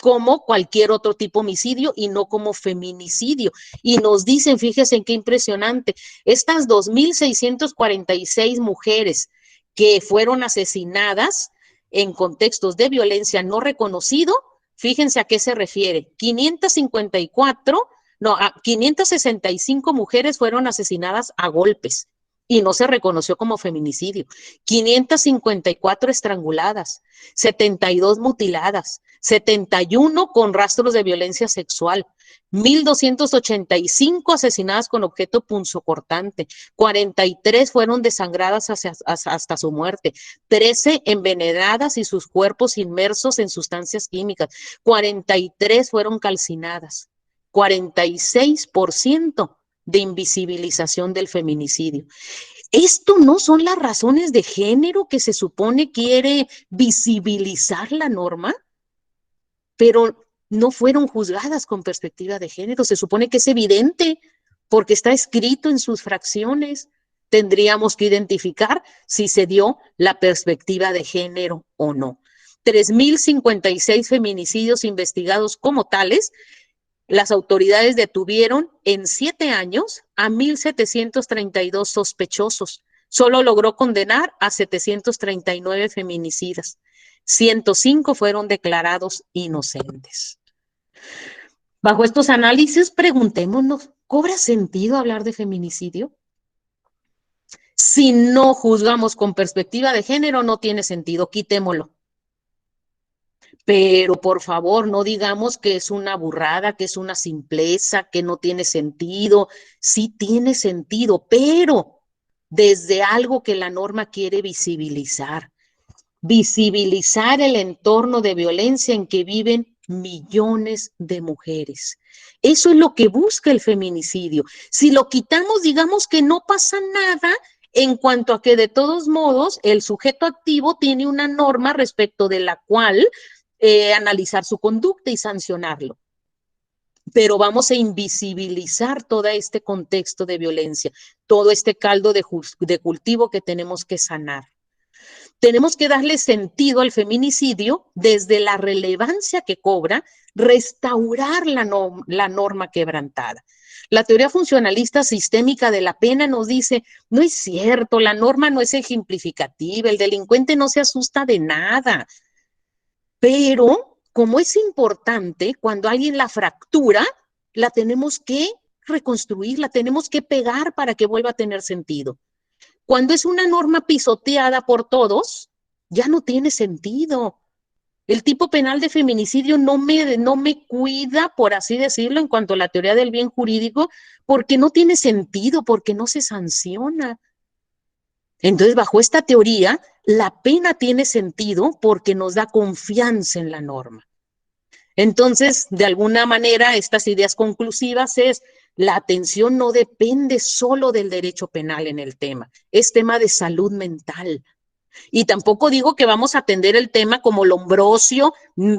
B: como cualquier otro tipo de homicidio y no como feminicidio. Y nos dicen, fíjense qué impresionante, estas 2,646 mujeres que fueron asesinadas en contextos de violencia no reconocido, fíjense a qué se refiere, 565 mujeres fueron asesinadas a golpes y no se reconoció como feminicidio, 554 estranguladas, 72 mutiladas, 71 con rastros de violencia sexual, 1,285 asesinadas con objeto punzocortante, 43 fueron desangradas hasta su muerte, 13 envenenadas y sus cuerpos inmersos en sustancias químicas, 43 fueron calcinadas, 46% de invisibilización del feminicidio. Esto no son las razones de género que se supone quiere visibilizar la norma, pero no fueron juzgadas con perspectiva de género. Se supone que es evidente porque está escrito en sus fracciones. Tendríamos que identificar si se dio la perspectiva de género o no. 3,056 feminicidios investigados como tales. Las autoridades detuvieron en 7 años a 1,732 sospechosos. Solo logró condenar a 739 feminicidas. 105 fueron declarados inocentes. Bajo estos análisis, preguntémonos, ¿cobra sentido hablar de feminicidio? Si no juzgamos con perspectiva de género, no tiene sentido, quitémoslo. Pero por favor, no digamos que es una burrada, que es una simpleza, que no tiene sentido. Sí tiene sentido, pero desde algo que la norma quiere visibilizar. Visibilizar el entorno de violencia en que viven millones de mujeres. Eso es lo que busca el feminicidio. Si lo quitamos, digamos que no pasa nada en cuanto a que de todos modos el sujeto activo tiene una norma respecto de la cual analizar su conducta y sancionarlo. Pero vamos a invisibilizar todo este contexto de violencia, todo este caldo de cultivo que tenemos que sanar. Tenemos que darle sentido al feminicidio desde la relevancia que cobra restaurar la norma quebrantada. La teoría funcionalista sistémica de la pena nos dice, no es cierto, la norma no es ejemplificativa, el delincuente no se asusta de nada. Pero como es importante, cuando alguien la fractura, la tenemos que reconstruir, la tenemos que pegar para que vuelva a tener sentido. Cuando es una norma pisoteada por todos, ya no tiene sentido. El tipo penal de feminicidio no me cuida, por así decirlo, en cuanto a la teoría del bien jurídico, porque no tiene sentido, porque no se sanciona. Entonces, bajo esta teoría, la pena tiene sentido porque nos da confianza en la norma. Entonces, de alguna manera, estas ideas conclusivas es, la atención no depende solo del derecho penal en el tema, es tema de salud mental. Y tampoco digo que vamos a atender el tema como Lombrosio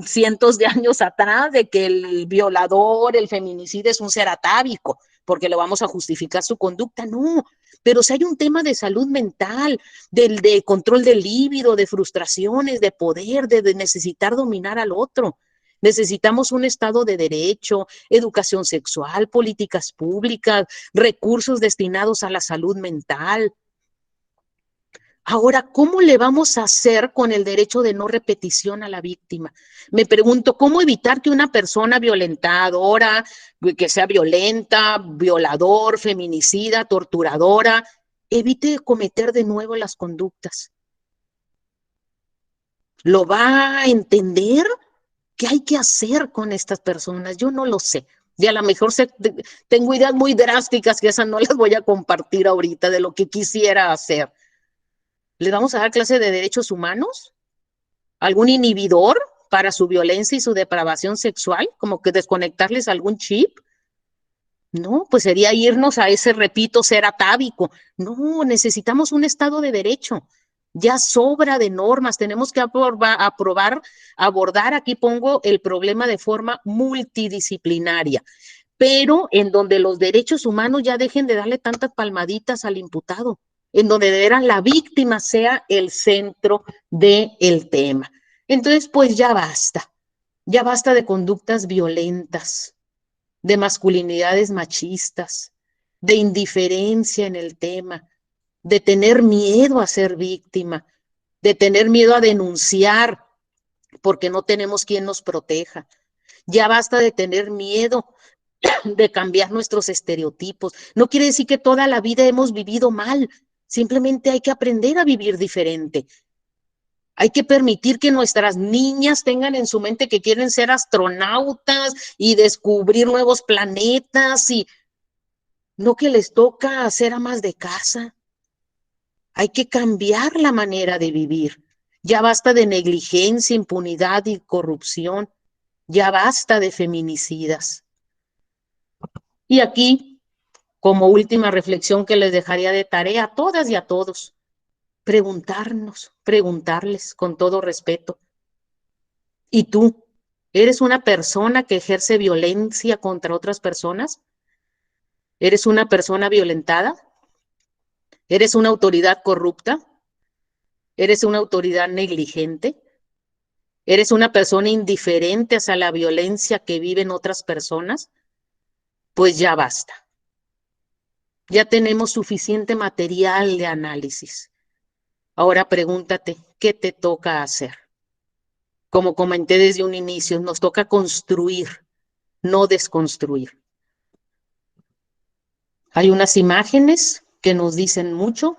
B: cientos de años atrás, de que el violador, el feminicida es un ser atávico, porque lo vamos a justificar su conducta. No, pero si hay un tema de salud mental, de control del líbido, de frustraciones, de poder, de necesitar dominar al otro. Necesitamos un Estado de derecho, educación sexual, políticas públicas, recursos destinados a la salud mental. Ahora, ¿cómo le vamos a hacer con el derecho de no repetición a la víctima? Me pregunto, ¿cómo evitar que una persona violentadora, que sea violenta, violador, feminicida, torturadora, evite cometer de nuevo las conductas? ¿Lo va a entender? ¿Qué hay que hacer con estas personas? Yo no lo sé. Y a lo mejor tengo ideas muy drásticas que esas no las voy a compartir ahorita de lo que quisiera hacer. ¿Le vamos a dar clase de derechos humanos? ¿Algún inhibidor para su violencia y su depravación sexual? ¿Como que desconectarles algún chip? No, pues sería irnos a ese, repito, ser atávico. No, necesitamos un Estado de derecho. Ya sobra de normas, tenemos que abordar, aquí pongo el problema de forma multidisciplinaria, pero en donde los derechos humanos ya dejen de darle tantas palmaditas al imputado, en donde de veras la víctima sea el centro del tema. Entonces, pues ya basta de conductas violentas, de masculinidades machistas, de indiferencia en el tema, de tener miedo a ser víctima, de tener miedo a denunciar porque no tenemos quien nos proteja. Ya basta de tener miedo de cambiar nuestros estereotipos. No quiere decir que toda la vida hemos vivido mal, simplemente hay que aprender a vivir diferente. Hay que permitir que nuestras niñas tengan en su mente que quieren ser astronautas y descubrir nuevos planetas y no que les toca hacer amas de casa. Hay que cambiar la manera de vivir. Ya basta de negligencia, impunidad y corrupción. Ya basta de feminicidas. Y aquí, como última reflexión que les dejaría de tarea a todas y a todos, preguntarles con todo respeto. ¿Y tú? ¿Eres una persona que ejerce violencia contra otras personas? ¿Eres una persona violentada? ¿Eres una autoridad corrupta? ¿Eres una autoridad negligente? ¿Eres una persona indiferente hacia la violencia que viven otras personas? Pues ya basta. Ya tenemos suficiente material de análisis. Ahora pregúntate, ¿qué te toca hacer? Como comenté desde un inicio, nos toca construir, no desconstruir. Hay unas imágenes que nos dicen mucho.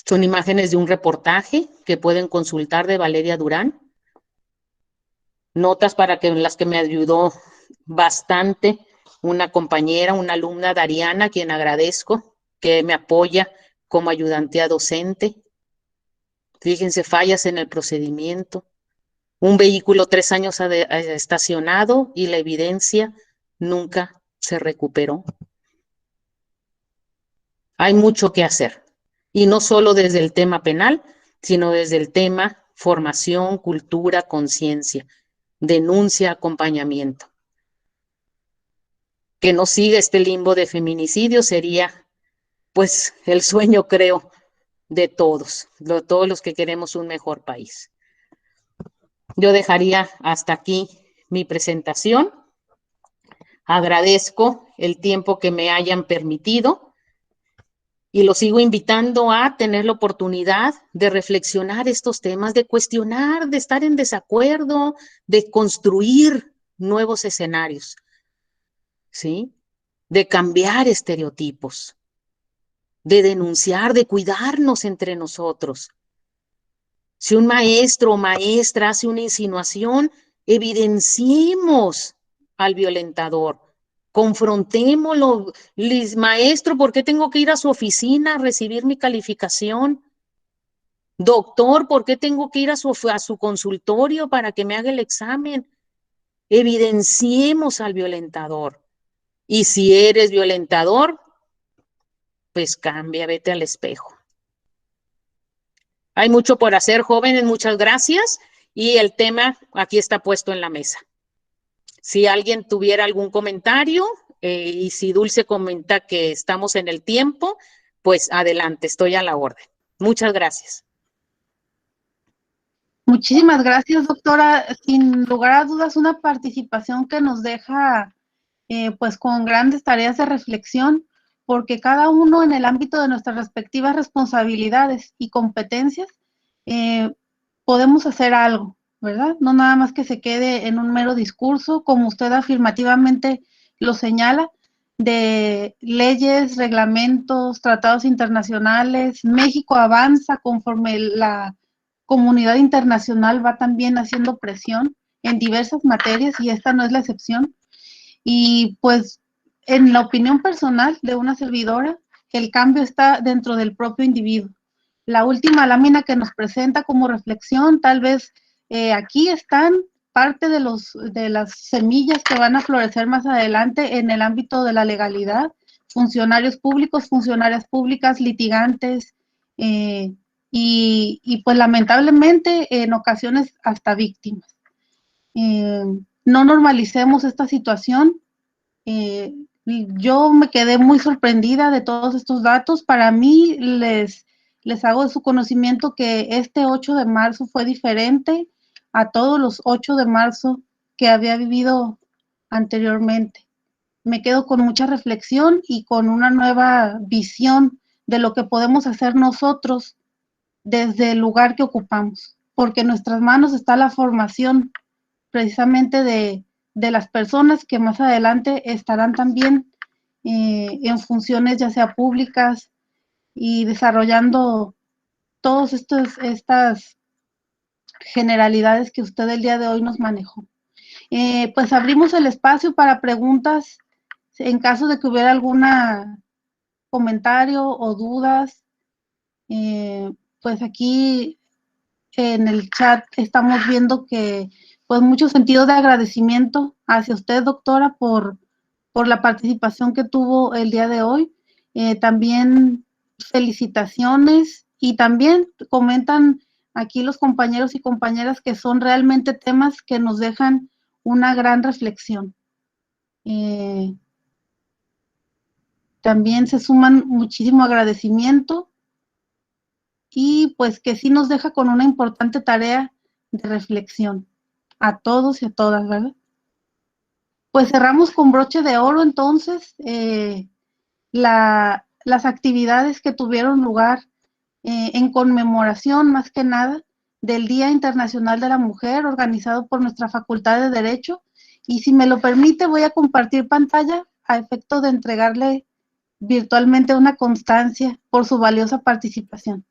B: Son imágenes de un reportaje que pueden consultar de Valeria Durán. Notas las que me ayudó bastante una compañera, una alumna, Dariana, a quien agradezco, que me apoya como ayudante docente. Fíjense, fallas en el procedimiento. Un vehículo 3 años estacionado y la evidencia nunca se recuperó. Hay mucho que hacer. Y no solo desde el tema penal, sino desde el tema formación, cultura, conciencia, denuncia, acompañamiento. Que no siga este limbo de feminicidio sería, pues, el sueño, creo, de todos los que queremos un mejor país. Yo dejaría hasta aquí mi presentación. Agradezco el tiempo que me hayan permitido y los sigo invitando a tener la oportunidad de reflexionar estos temas, de cuestionar, de estar en desacuerdo, de construir nuevos escenarios, ¿sí? De cambiar estereotipos, de denunciar, de cuidarnos entre nosotros. Si un maestro o maestra hace una insinuación, evidenciemos al violentador, confrontémoslo. Maestro, ¿por qué tengo que ir a su oficina a recibir mi calificación? Doctor, ¿por qué tengo que ir a su consultorio para que me haga el examen? Evidenciemos al violentador. Y si eres violentador, pues cambia, vete al espejo. Hay mucho por hacer, jóvenes, muchas gracias. Y el tema aquí está puesto en la mesa. Si alguien tuviera algún comentario y si Dulce comenta que estamos en el tiempo, pues adelante, estoy a la orden. Muchas gracias.
A: Muchísimas gracias, doctora. Sin lugar a dudas, una participación que nos deja pues con grandes tareas de reflexión, porque cada uno en el ámbito de nuestras respectivas responsabilidades y competencias podemos hacer algo, ¿verdad? No nada más que se quede en un mero discurso, como usted afirmativamente lo señala, de leyes, reglamentos, tratados internacionales. México avanza conforme la comunidad internacional va también haciendo presión en diversas materias y esta no es la excepción. Y pues en la opinión personal de una servidora, el cambio está dentro del propio individuo. La última lámina que nos presenta como reflexión, tal vez aquí están parte de las semillas que van a florecer más adelante en el ámbito de la legalidad, funcionarios públicos, funcionarias públicas, litigantes, y pues lamentablemente en ocasiones hasta víctimas. No normalicemos esta situación. Yo me quedé muy sorprendida de todos estos datos. Para mí les hago de su conocimiento que este 8 de marzo fue diferente a todos los 8 de marzo que había vivido anteriormente. Me quedo con mucha reflexión y con una nueva visión de lo que podemos hacer nosotros desde el lugar que ocupamos, porque en nuestras manos está la formación precisamente de las personas que más adelante estarán también en funciones ya sea públicas y desarrollando todas estas generalidades que usted el día de hoy nos manejó. Pues abrimos el espacio para preguntas en caso de que hubiera algún comentario o dudas. Pues aquí en el chat estamos viendo que pues mucho sentido de agradecimiento hacia usted, doctora, por la participación que tuvo el día de hoy. También felicitaciones y también comentan aquí los compañeros y compañeras que son realmente temas que nos dejan una gran reflexión. También se suman muchísimo agradecimiento y pues que sí nos deja con una importante tarea de reflexión a todos y a todas, ¿verdad? Pues cerramos con broche de oro entonces las actividades que tuvieron lugar en conmemoración más que nada del Día Internacional de la Mujer organizado por nuestra Facultad de Derecho, y si me lo permite voy a compartir pantalla a efecto de entregarle virtualmente una constancia por su valiosa participación.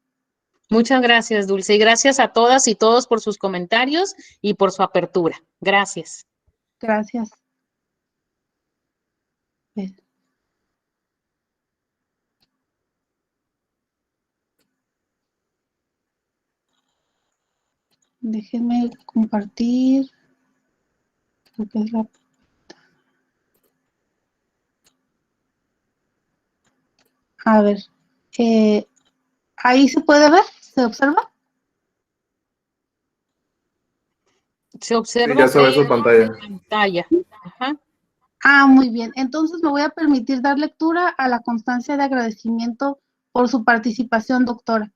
B: Muchas gracias, Dulce, y gracias a todas y todos por sus comentarios y por su apertura. Gracias.
A: Gracias. Bien. Déjenme compartir lo que es la... A ver, ahí se puede ver, se observa.
B: Se observa
D: Sí, ya se ve su pantalla.
B: pantalla. Ajá.
A: Ah, muy bien. Entonces me voy a permitir dar lectura a la constancia de agradecimiento por su participación, doctora.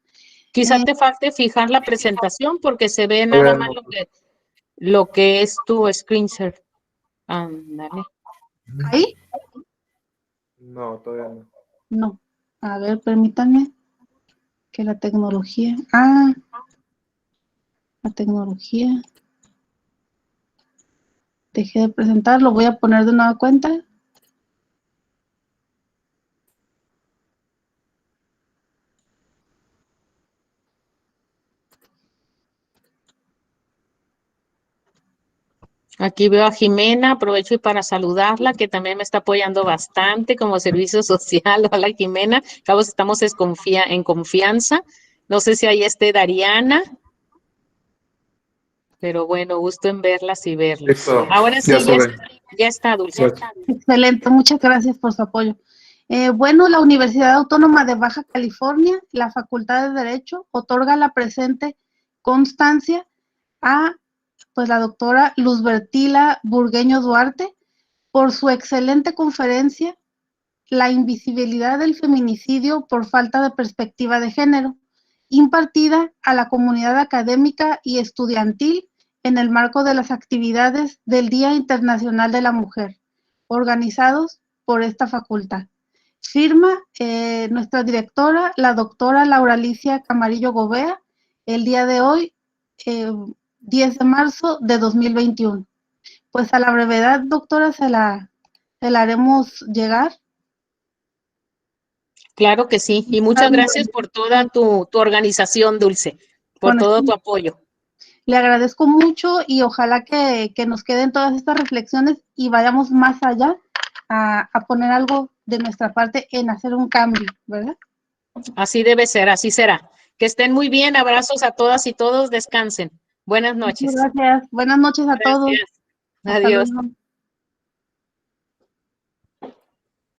B: Quizá te falte fijar la presentación porque se ve
D: Todavía
B: nada más
D: no.
B: lo que es tu screen share. Ándale.
A: ¿Ahí?
D: No, todavía no.
A: No. A ver, permítanme que la tecnología... Ah, la tecnología... Dejé de presentar, lo voy a poner de nueva cuenta.
B: Aquí veo a Jimena, aprovecho y para saludarla, que también me está apoyando bastante como servicio social. Hola, Jimena. Cabo, estamos en confianza. No sé si ahí esté Dariana, pero bueno, gusto en verlas y verlos.
D: Listo.
B: Ahora sí,
D: Ya se ve.
B: ya está, Dulce.
D: Ya.
A: Excelente, muchas gracias por su apoyo. Bueno, la Universidad Autónoma de Baja California, la Facultad de Derecho, otorga la presente constancia a pues la doctora Luzbertila Burgueño Duarte por su excelente conferencia La invisibilidad del feminicidio por falta de perspectiva de género, impartida a la comunidad académica y estudiantil en el marco de las actividades del Día Internacional de la Mujer, organizados por esta facultad. Firma nuestra directora, la doctora Laura Alicia Camarillo Gobea, el día de hoy, 10 de marzo de 2021. Pues a la brevedad, doctora, se la haremos llegar.
B: Claro que sí. Y muchas gracias por toda tu organización, Dulce, por todo tu apoyo.
A: Le agradezco mucho y ojalá que nos queden todas estas reflexiones y vayamos más allá a poner algo de nuestra parte en hacer un cambio, ¿verdad?
B: Así debe ser, así será. Que estén muy bien. Abrazos a todas y todos. Descansen. Buenas noches.
A: Muchas gracias. Buenas noches a todos.
B: Gracias.
A: Hasta
B: Adiós.
A: luego.